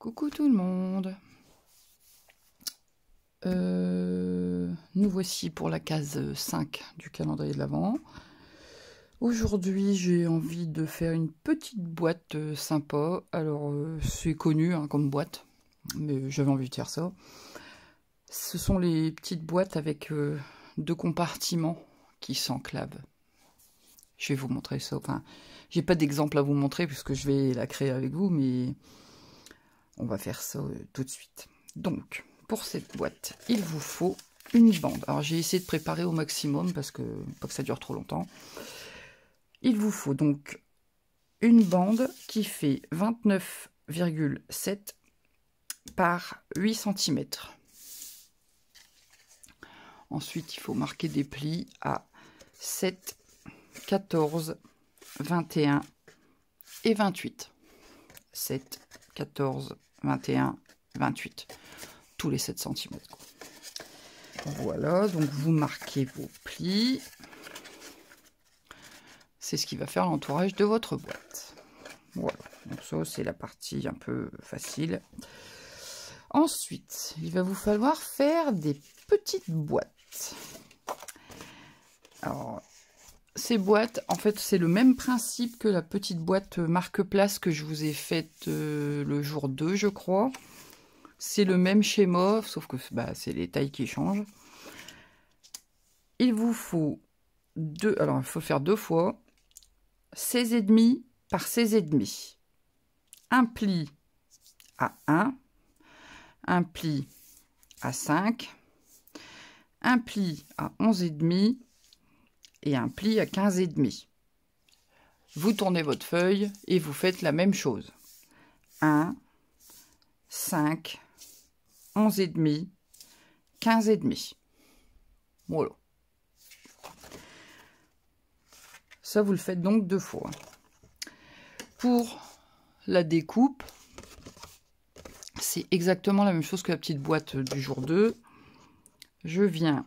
Coucou tout le monde. Nous voici pour la case 5 du calendrier de l'Avent. Aujourd'hui, j'ai envie de faire une petite boîte sympa. Alors, c'est connu hein, comme boîte, mais j'avais envie de faire ça. Ce sont les petites boîtes avec deux compartiments qui s'enclavent. Je vais vous montrer ça. Enfin, j'ai pas d'exemple à vous montrer puisque je vais la créer avec vous, mais on va faire ça tout de suite. Donc, pour cette boîte, il vous faut une bande. Alors, j'ai essayé de préparer au maximum parce que pas que ça dure trop longtemps. Il vous faut donc une bande qui fait 29,7 par 8 cm. Ensuite, il faut marquer des plis à 7, 14, 21 et 28. 7, 14, 21, 28. Tous les 7 cm. Voilà, donc vous marquez vos plis. C'est ce qui va faire l'entourage de votre boîte. Voilà, donc ça c'est la partie un peu facile. Ensuite, il va vous falloir faire des petites boîtes. Alors, ces boîtes, en fait, c'est le même principe que la petite boîte marque-place que je vous ai faite le jour 2, je crois. C'est le même schéma, sauf que c'est les tailles qui changent. Il vous faut alors il faut faire deux fois 16,5 par 16,5. Un pli à 1, un pli à 5, un pli à 11,5 et un pli à 15,5. Vous tournez votre feuille et vous faites la même chose. 1, 5, 11,5, 15,5. Voilà. Ça, vous le faites donc deux fois. Pour la découpe, c'est exactement la même chose que la petite boîte du jour 2. Je viens...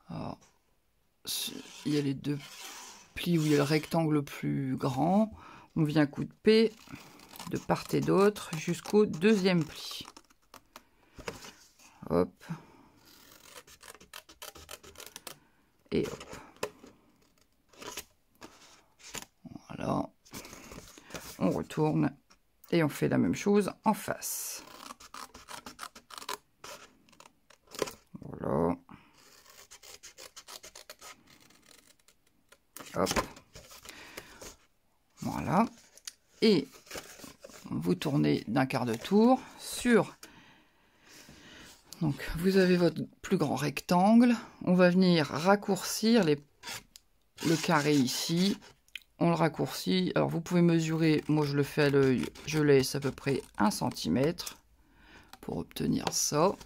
Alors, il y a les deux plis où il y a le rectangle plus grand. On vient couper de part et d'autre jusqu'au deuxième pli. Hop. Et hop. Voilà. On retourne et on fait la même chose en face. Voilà. Hop. Voilà. Et vous tournez d'un quart de tour sur... Donc, vous avez votre plus grand rectangle. On va venir raccourcir le carré ici. On le raccourcit. Alors, vous pouvez mesurer. Moi, je le fais à l'œil. Je laisse à peu près 1 cm pour obtenir ça.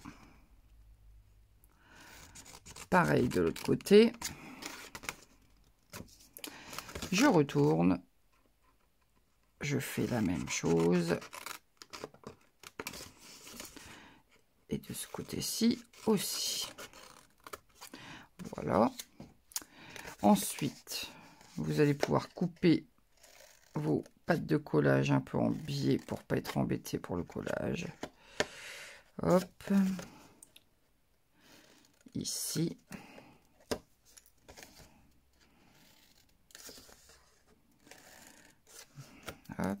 Pareil de l'autre côté. Je retourne. Je fais la même chose. Et de ce côté-ci aussi. Voilà. Ensuite, vous allez pouvoir couper vos pattes de collage un peu en biais pour pas être embêté pour le collage. Hop. Ici. Hop.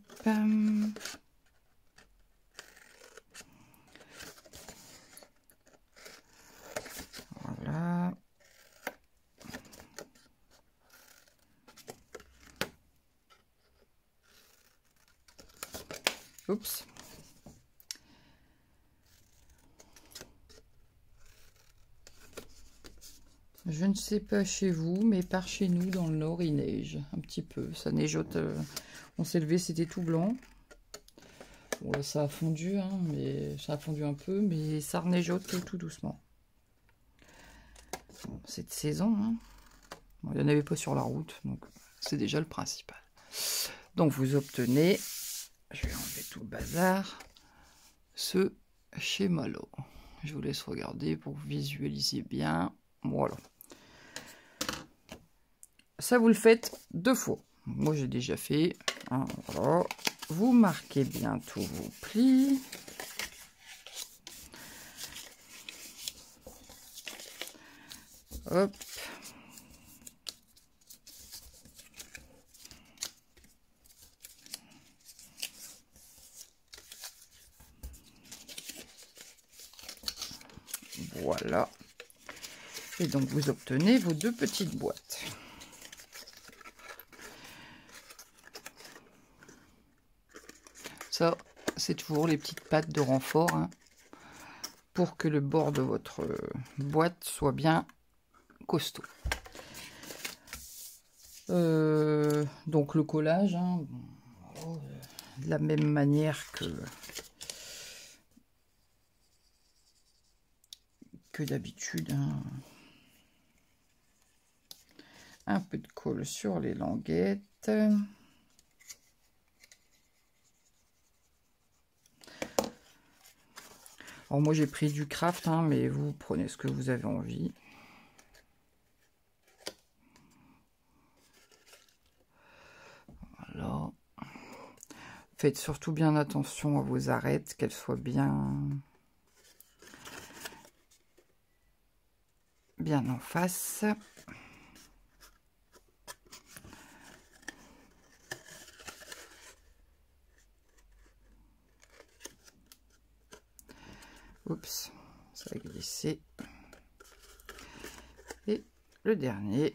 Voilà. Oups. Je ne sais pas chez vous, mais par chez nous, dans le nord, il neige un petit peu. Ça neigeote. On s'est levé, c'était tout blanc. Ouais, ça a fondu, hein, mais ça a fondu un peu, mais ça reneigeote tout doucement. Bon, cette saison, hein. Bon, il n'y en avait pas sur la route, donc c'est déjà le principal. Donc vous obtenez, je vais enlever tout le bazar, ce schéma-là. Je vous laisse regarder pour visualiser bien. Voilà. Ça, vous le faites deux fois. Moi, j'ai déjà fait. Hein, voilà. vous marquez bien tous vos plis. Hop. Voilà. Et donc vous obtenez vos deux petites boîtes. Ça, c'est toujours les petites pattes de renfort, hein, pour que le bord de votre boîte soit bien costaud. Donc le collage, hein, de la même manière que d'habitude, hein. Un peu de colle sur les languettes. Alors moi j'ai pris du craft, hein, mais vous prenez ce que vous avez envie. Voilà. Faites surtout bien attention à vos arêtes, qu'elles soient bien en face. Oups, ça a glissé. Et le dernier.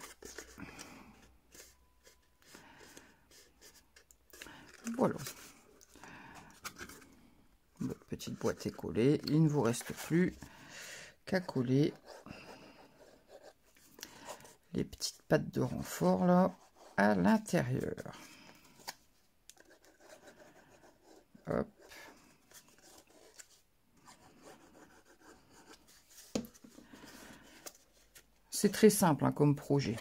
Voilà. Votre petite boîte est collée. Il ne vous reste plus qu'à coller les petites pattes de renfort là à l'intérieur. Hop. C'est très simple, hein, comme projet.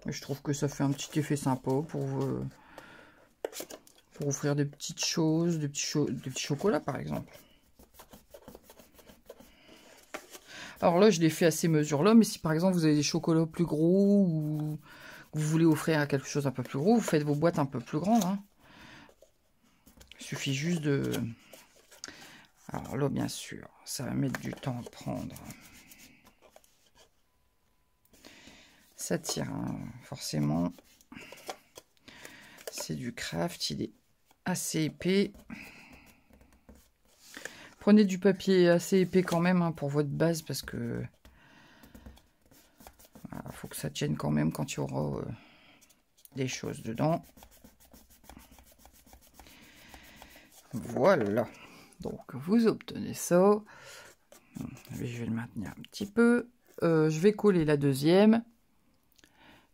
Je trouve que ça fait un petit effet sympa pour offrir des petites choses, des petits chocolats par exemple. Alors là, je l'ai fait à ces mesures-là, mais si par exemple vous avez des chocolats plus gros ou vous voulez offrir à quelque chose un peu plus gros, vous faites vos boîtes un peu plus grandes, hein. Il suffit juste de... Alors là, bien sûr, ça va mettre du temps à prendre. Ça tire, hein, forcément. C'est du craft, il est assez épais. Prenez du papier assez épais quand même, hein, pour votre base, parce que voilà, faut que ça tienne quand même quand il y aura des choses dedans. Voilà, donc vous obtenez ça. Je vais le maintenir un petit peu. Je vais coller la deuxième.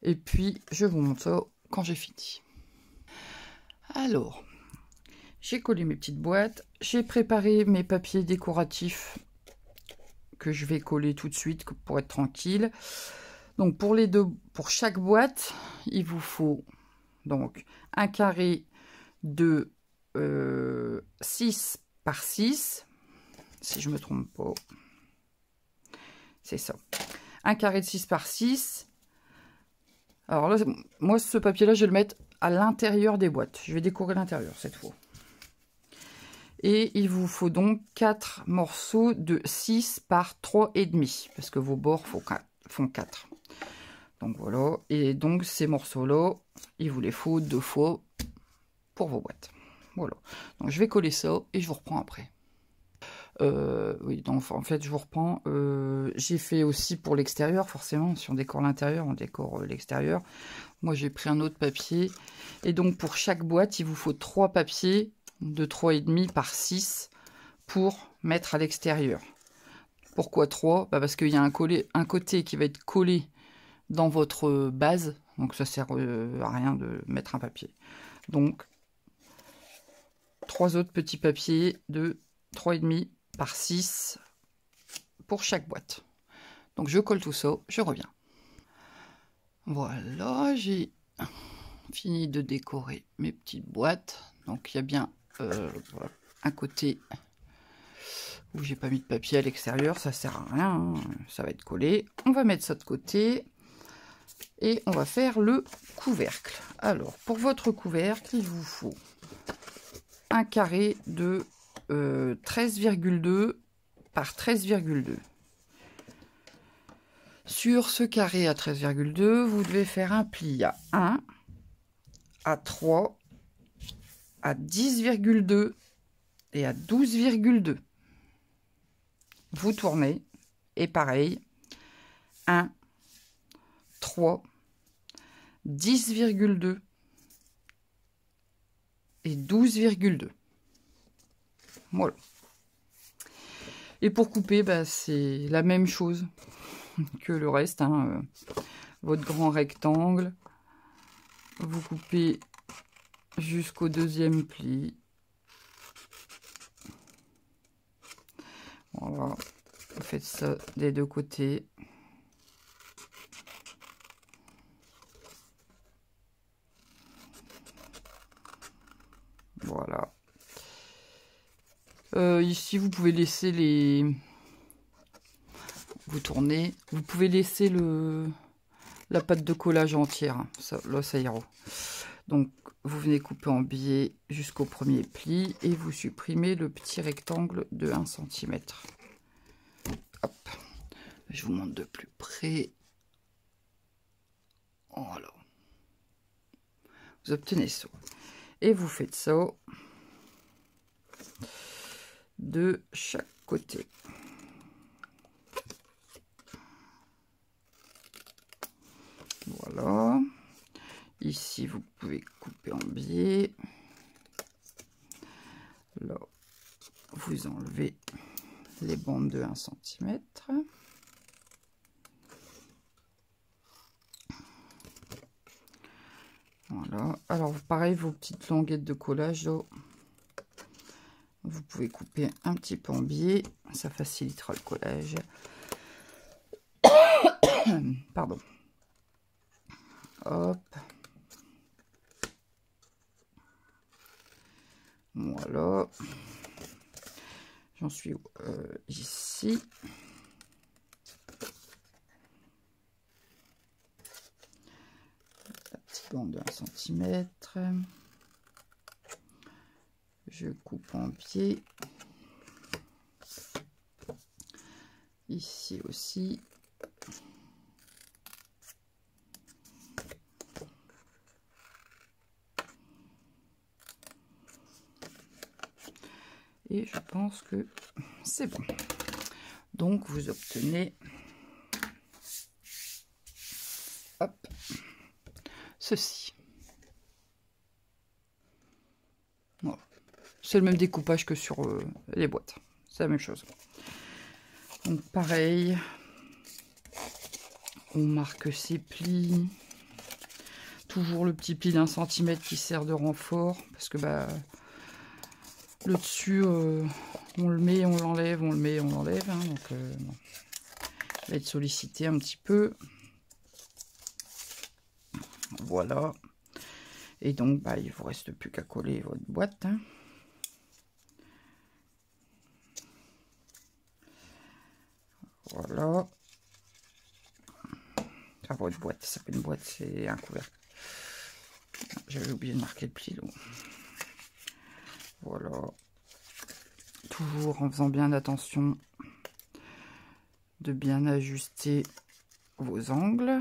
Et puis, je vous montre ça quand j'ai fini. Alors, j'ai collé mes petites boîtes. J'ai préparé mes papiers décoratifs que je vais coller tout de suite pour être tranquille. Donc, pour chaque boîte, il vous faut donc un carré de 6 par 6, si je me trompe pas. C'est ça. Un carré de 6 par 6. Alors là, moi, ce papier-là, je vais le mettre à l'intérieur des boîtes. Je vais décorer l'intérieur cette fois. Et il vous faut donc 4 morceaux de 6 par 3,5. Parce que vos bords font 4. Donc voilà. Et donc, ces morceaux-là, il vous les faut 2 fois pour vos boîtes. Voilà. Donc, je vais coller ça et je vous reprends après. Oui, donc en fait, je vous reprends. J'ai fait aussi pour l'extérieur, forcément. Si on décore l'intérieur, on décore l'extérieur. Moi, j'ai pris un autre papier. Et donc, pour chaque boîte, il vous faut 3 papiers de 3,5 par 6 pour mettre à l'extérieur. Pourquoi 3? Parce qu'il y a un côté qui va être collé dans votre base. Donc, ça sert à rien de mettre un papier. Donc, 3 autres petits papiers de 3,5 par 6 pour chaque boîte. Donc je colle tout ça, je reviens. Voilà, j'ai fini de décorer mes petites boîtes. Donc il y a bien un côté où j'ai pas mis de papier à l'extérieur, ça sert à rien, hein, ça va être collé. On va mettre ça de côté et on va faire le couvercle. Alors pour votre couvercle, il vous faut un carré de 13,2 par 13,2. Sur ce carré à 13,2, vous devez faire un pli à 1, à 3, à 10,2 et à 12,2. Vous tournez et pareil, 1, 3, 10,2 et 12,2. Voilà. Et pour couper, bah, c'est la même chose que le reste, hein. Votre grand rectangle, vous coupez jusqu'au deuxième pli. Voilà, vous faites ça des deux côtés. Voilà. Ici, vous pouvez laisser les... Vous tournez. Vous pouvez laisser la pâte de collage entière. Ça, là, ça ira. Donc, vous venez couper en biais jusqu'au premier pli et vous supprimez le petit rectangle de 1 cm. Hop. Je vous montre de plus près. Voilà. Vous obtenez ça. Et vous faites ça de chaque côté. Voilà. Ici, vous pouvez couper en biais. Là, vous enlevez les bandes de 1 cm. Voilà. Alors, pareil, vos petites languettes de collage, là, vous pouvez couper un petit peu en biais. Ça facilitera le collage. Pardon. Hop. Voilà. J'en suis ici. La petite bande de 1 cm. Je coupe en pied. Ici aussi. Et je pense que c'est bon. Donc vous obtenez, hop, ceci. Voilà. C'est le même découpage que sur les boîtes. C'est la même chose. Donc pareil, on marque ses plis. Toujours le petit pli d'1 cm qui sert de renfort. Parce que bah, le dessus, on le met, on l'enlève, on le met, on l'enlève. Hein, donc bon. Il va être sollicité un petit peu. Voilà. Et donc, bah, il ne vous reste plus qu'à coller votre boîte. Hein. Voilà. Enfin, votre boîte, ça s'appelle une boîte, c'est un couvercle. J'avais oublié de marquer le pli. Là. Voilà. Toujours en faisant bien attention de bien ajuster vos angles.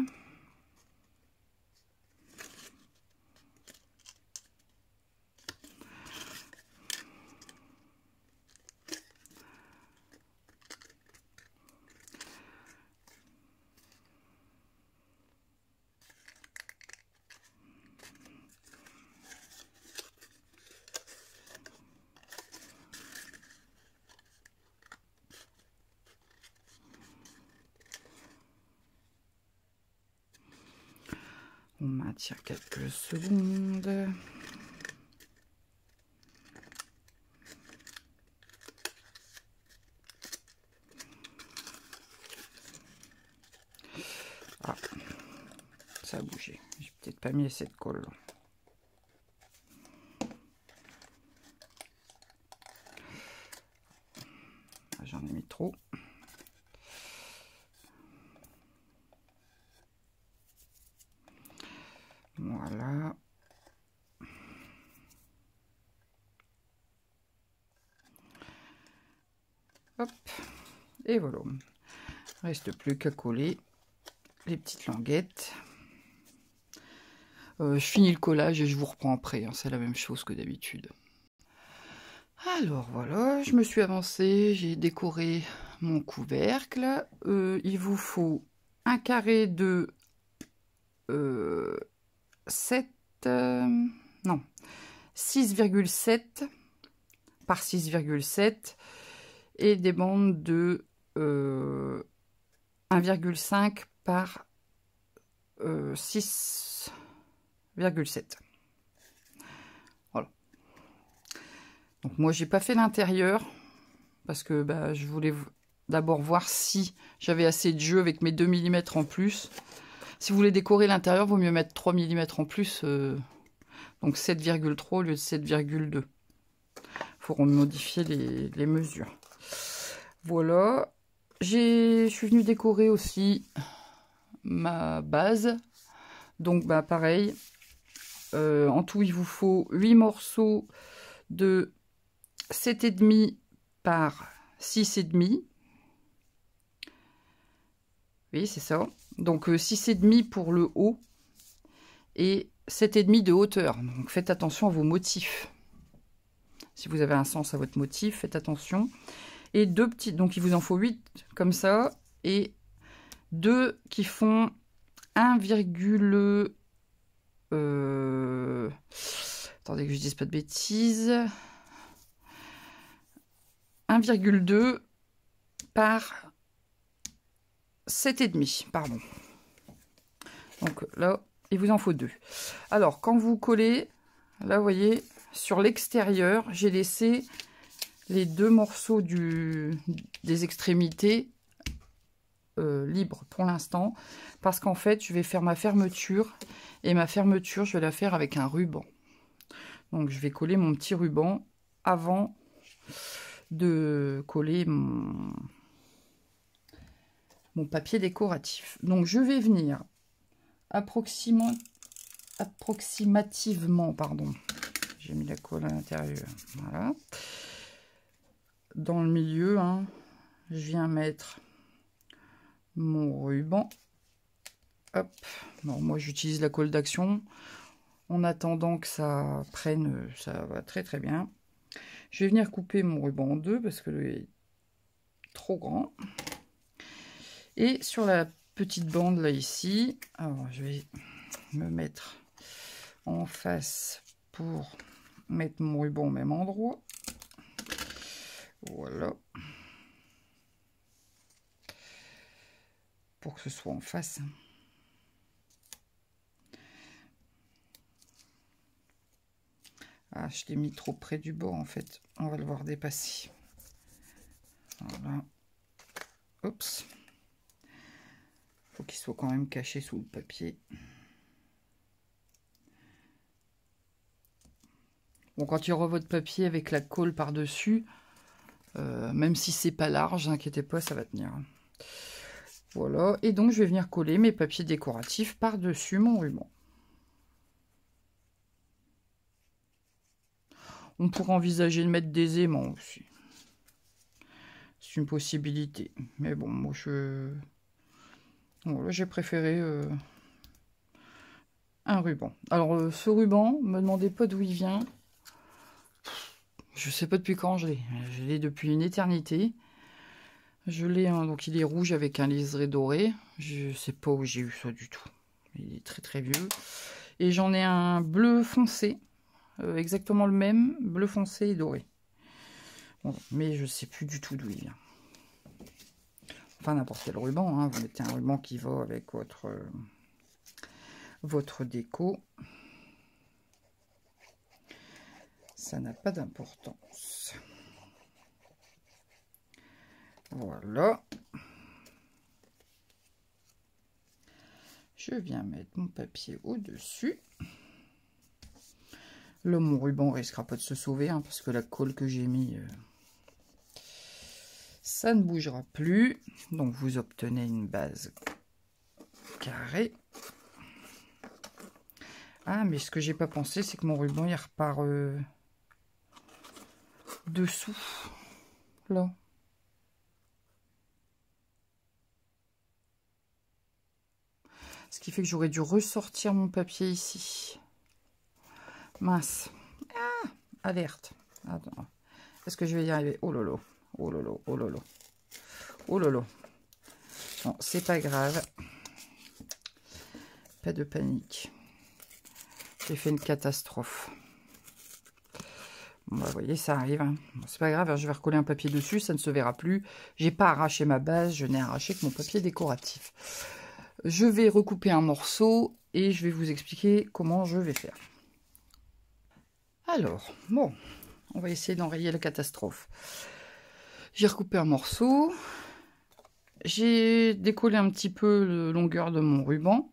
On maintient quelques secondes. Ah, ça a bougé. J'ai peut-être pas mis assez de colle. trop. Voilà. Hop. Et voilà. Reste plus qu'à coller les petites languettes. Je finis le collage et je vous reprends après. Hein, c'est la même chose que d'habitude. Alors voilà, je me suis avancée. J'ai décoré mon couvercle. Il vous faut un carré de 6,7 par 6,7 et des bandes de 1,5 par 6,7. Voilà. Donc moi j'ai pas fait l'intérieur parce que bah, je voulais d'abord voir si j'avais assez de jeu avec mes 2 mm en plus. Si vous voulez décorer l'intérieur, vaut mieux mettre 3 mm en plus, donc 7,3 au lieu de 7,2. Il faut modifier les mesures. Voilà. Je suis venue décorer aussi ma base. Donc bah pareil, en tout il vous faut 8 morceaux de 7,5 par 6,5. Oui, c'est ça. Donc 6,5 pour le haut et 7,5 de hauteur. Donc faites attention à vos motifs. Si vous avez un sens à votre motif, faites attention. Et 2 petits, donc il vous en faut 8 comme ça, et 2 qui font 1,... attendez que je dise pas de bêtises. 1,2 par 7,5, pardon. Donc là, il vous en faut 2. Alors, quand vous collez, là, vous voyez, sur l'extérieur, j'ai laissé les 2 morceaux des extrémités libres pour l'instant, parce qu'en fait, je vais faire ma fermeture, et ma fermeture, je vais la faire avec un ruban. Donc, je vais coller mon petit ruban avant de coller mon papier décoratif. Donc, je vais venir approximativement, pardon, j'ai mis la colle à l'intérieur, voilà. Dans le milieu, hein, je viens mettre mon ruban. Hop. Bon, moi j'utilise la colle d'action. En attendant que ça prenne, ça va très très bien. Je vais venir couper mon ruban en 2 parce que il est trop grand. Et sur la petite bande là ici, alors je vais me mettre en face pour mettre mon ruban au même endroit. Voilà. Pour que ce soit en face. Ah, je l'ai mis trop près du bord en fait. On va le voir dépasser. Voilà. Oups. Faut qu'il soit quand même caché sous le papier. Bon, quand il y aura votre papier avec la colle par-dessus, même si c'est pas large, inquiétez pas, ça va tenir. Voilà. Et donc, je vais venir coller mes papiers décoratifs par-dessus mon ruban. On pourrait envisager de mettre des aimants aussi. C'est une possibilité. Mais bon, moi, voilà, j'ai préféré un ruban. Alors, ce ruban, me demandez pas d'où il vient. Je sais pas depuis quand je l'ai. Je l'ai depuis une éternité. Je l'ai, donc il est rouge avec un liseré doré. Je sais pas où j'ai eu ça du tout. Il est très très vieux. Et j'en ai un bleu foncé. Exactement le même, bleu foncé et doré. Bon, mais je sais plus du tout d'où il vient. Enfin, n'importe quel ruban. Hein. Vous mettez un ruban qui va avec votre déco. Ça n'a pas d'importance. Voilà. Je viens mettre mon papier au-dessus. Là, mon ruban risquera pas de se sauver, hein, parce que la colle que j'ai mis, ça ne bougera plus. Donc vous obtenez une base carrée. Ah, mais ce que j'ai pas pensé, c'est que mon ruban il repart dessous, là. Ce qui fait que j'aurais dû ressortir mon papier ici. Mince. Ah, alerte. Attends. Est-ce que je vais y arriver? Oh lolo. Oh lolo. Oh lolo. Oh lolo. Bon, c'est pas grave. Pas de panique. J'ai fait une catastrophe. Bon, bah, vous voyez, ça arrive. Hein. Bon, c'est pas grave, hein, je vais recoller un papier dessus, ça ne se verra plus. J'ai pas arraché ma base, je n'ai arraché que mon papier décoratif. Je vais recouper un morceau et je vais vous expliquer comment je vais faire. Alors, bon, on va essayer d'enrayer la catastrophe. J'ai recoupé un morceau. J'ai décollé un petit peu la longueur de mon ruban.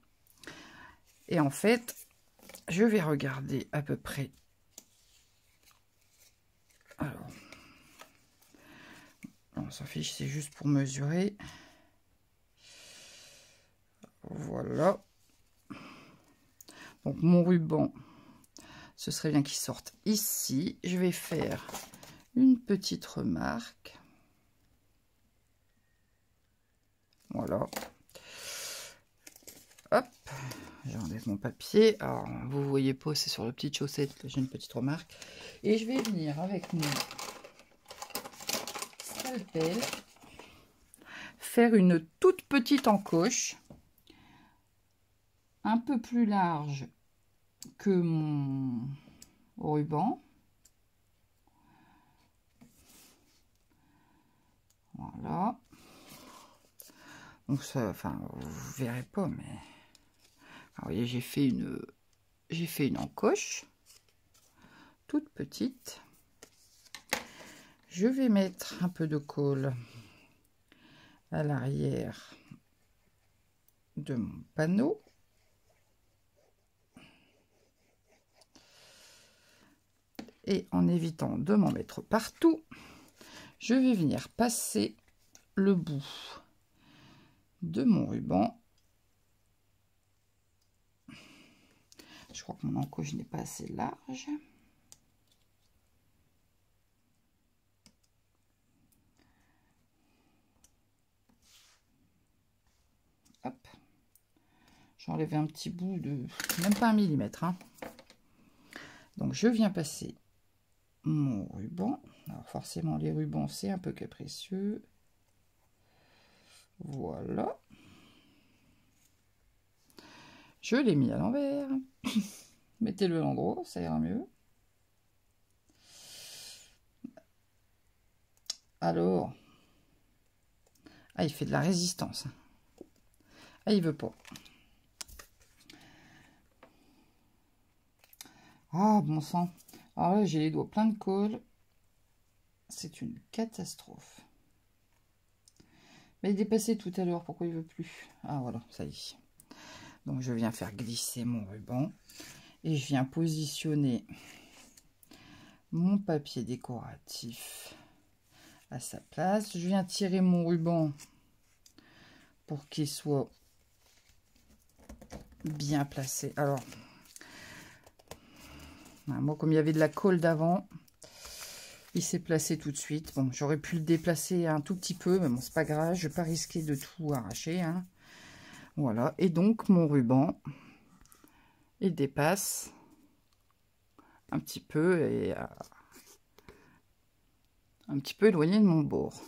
Et en fait, je vais regarder à peu près. Alors, on s'en fiche, c'est juste pour mesurer. Voilà. Donc mon ruban, ce serait bien qu'il sorte ici. Je vais faire une petite remarque. Voilà. Hop, j'enlève mon papier. Alors, vous voyez pas, c'est sur la petite chaussette que j'ai une petite remarque. Et je vais venir avec mon scalpel faire une toute petite encoche, un peu plus large que mon ruban. Voilà. Donc ça, enfin, vous verrez pas, mais alors, vous voyez, j'ai fait une encoche toute petite. Je vais mettre un peu de colle à l'arrière de mon panneau. Et en évitant de m'en mettre partout, je vais venir passer le bout de mon ruban. Je crois que mon encoche n'est pas assez large. Hop. J'ai enlevé un petit bout de même pas 1 millimètre. Hein. Donc je viens passer mon ruban. Alors forcément les rubans c'est un peu capricieux. Voilà. Je l'ai mis à l'envers. Mettez-le à l'endroit, ça ira mieux. Alors. Ah, il fait de la résistance. Ah, il veut pas. Ah, bon sang. Alors là, j'ai les doigts pleins de colle. C'est une catastrophe. Mais il est dépassé tout à l'heure. Pourquoi il veut plus? Ah, voilà, ça y est. Donc, je viens faire glisser mon ruban. Et je viens positionner mon papier décoratif à sa place. Je viens tirer mon ruban pour qu'il soit bien placé. Alors, moi, comme il y avait de la colle d'avant, il s'est placé tout de suite. Bon, j'aurais pu le déplacer un tout petit peu, mais bon, c'est pas grave. Je vais pas risquer de tout arracher. Hein. Voilà. Et donc, mon ruban, il dépasse un petit peu et un petit peu éloigné de mon bord.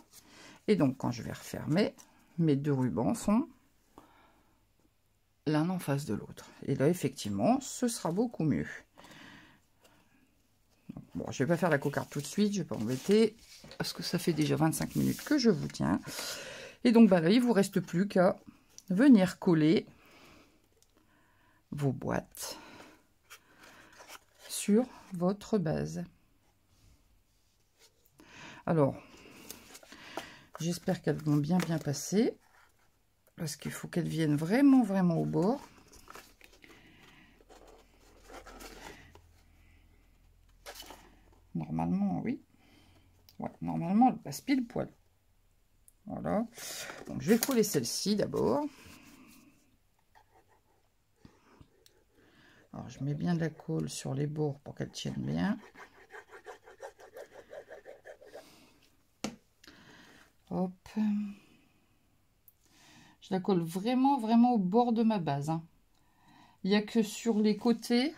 Et donc, quand je vais refermer, mes deux rubans sont l'un en face de l'autre. Et là, effectivement, ce sera beaucoup mieux. Bon, je vais pas faire la cocarde tout de suite, je vais pas embêter, parce que ça fait déjà 25 minutes que je vous tiens. Et donc, bah là, il vous reste plus qu'à venir coller vos boîtes sur votre base. Alors, j'espère qu'elles vont bien passer, parce qu'il faut qu'elles viennent vraiment au bord. Normalement, oui. Ouais, normalement, elle passe pile poil. Voilà. Donc je vais coller celle-ci d'abord. Alors je mets bien de la colle sur les bords pour qu'elle tienne bien. Hop. Je la colle vraiment au bord de ma base. Hein. Il n'y a que sur les côtés,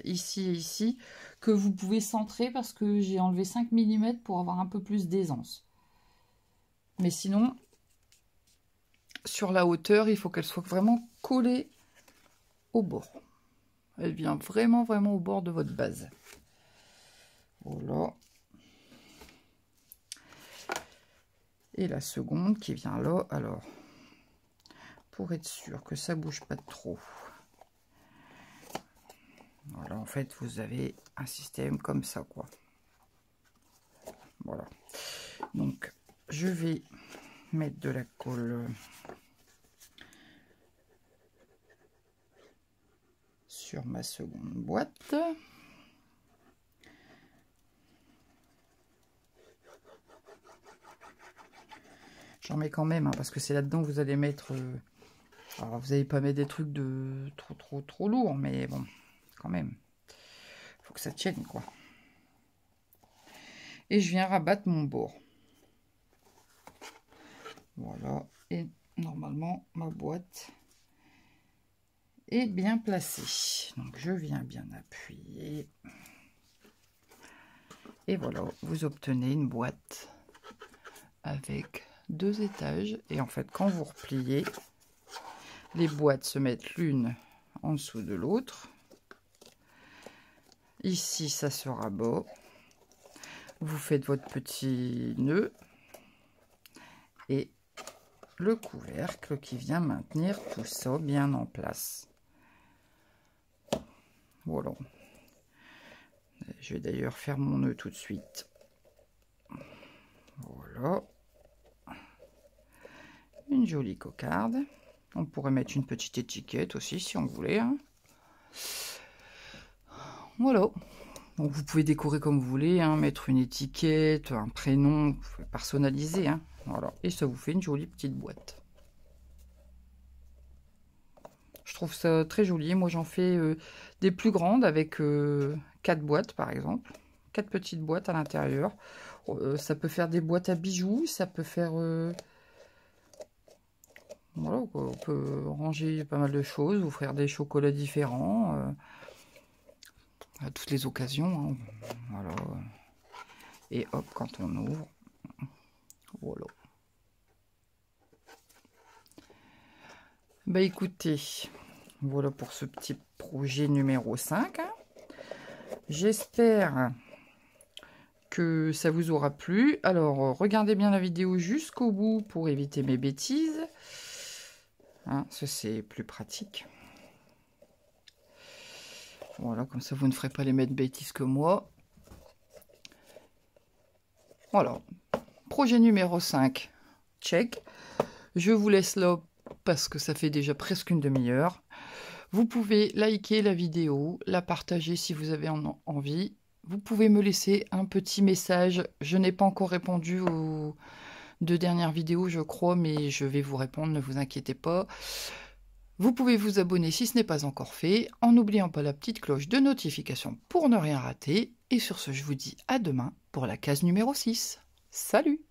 ici et ici, que vous pouvez centrer parce que j'ai enlevé 5 mm pour avoir un peu plus d'aisance. Mais sinon, sur la hauteur, il faut qu'elle soit vraiment collée au bord. Elle vient vraiment au bord de votre base. Voilà. Et la seconde qui vient là, alors, pour être sûr que ça bouge pas trop. Voilà, en fait, vous avez un système comme ça, quoi. Voilà. Donc, je vais mettre de la colle sur ma seconde boîte. J'en mets quand même, hein, parce que c'est là-dedans que vous allez mettre... alors, vous n'allez pas mettre des trucs de trop lourds, mais bon, quand même. Faut que ça tienne, quoi. Et je viens rabattre mon bord. Voilà. Et normalement, ma boîte est bien placée. Donc, je viens bien appuyer. Et voilà, vous obtenez une boîte avec 2 étages. Et en fait, quand vous repliez, les boîtes se mettent l'une en dessous de l'autre. Ici, ça se rabat. Vous faites votre petit nœud et le couvercle qui vient maintenir tout ça bien en place. Voilà. Je vais d'ailleurs faire mon nœud tout de suite. Voilà. Une jolie cocarde. On pourrait mettre une petite étiquette aussi si on voulait. Hein. Voilà. Donc vous pouvez décorer comme vous voulez, hein, mettre une étiquette, un prénom, vous pouvez personnaliser. Hein. Voilà. Et ça vous fait une jolie petite boîte. Je trouve ça très joli. Moi j'en fais des plus grandes avec 4 boîtes par exemple. 4 petites boîtes à l'intérieur. Ça peut faire des boîtes à bijoux, ça peut faire... voilà, on peut ranger pas mal de choses, offrir des chocolats différents. À toutes les occasions. Hein. Voilà. Et hop, quand on ouvre, voilà. Bah écoutez, voilà pour ce petit projet numéro 5. Hein. J'espère que ça vous aura plu. Alors, regardez bien la vidéo jusqu'au bout pour éviter mes bêtises. Hein, ça, c'est plus pratique. Voilà, comme ça, vous ne ferez pas les mêmes bêtises que moi. Voilà. Projet numéro 5. Check. Je vous laisse là parce que ça fait déjà presque une demi-heure. Vous pouvez liker la vidéo, la partager si vous avez envie. Vous pouvez me laisser un petit message. Je n'ai pas encore répondu aux 2 dernières vidéos, je crois, mais je vais vous répondre, ne vous inquiétez pas. Vous pouvez vous abonner si ce n'est pas encore fait, en n'oubliant pas la petite cloche de notification pour ne rien rater. Et sur ce, je vous dis à demain pour la case numéro 6. Salut!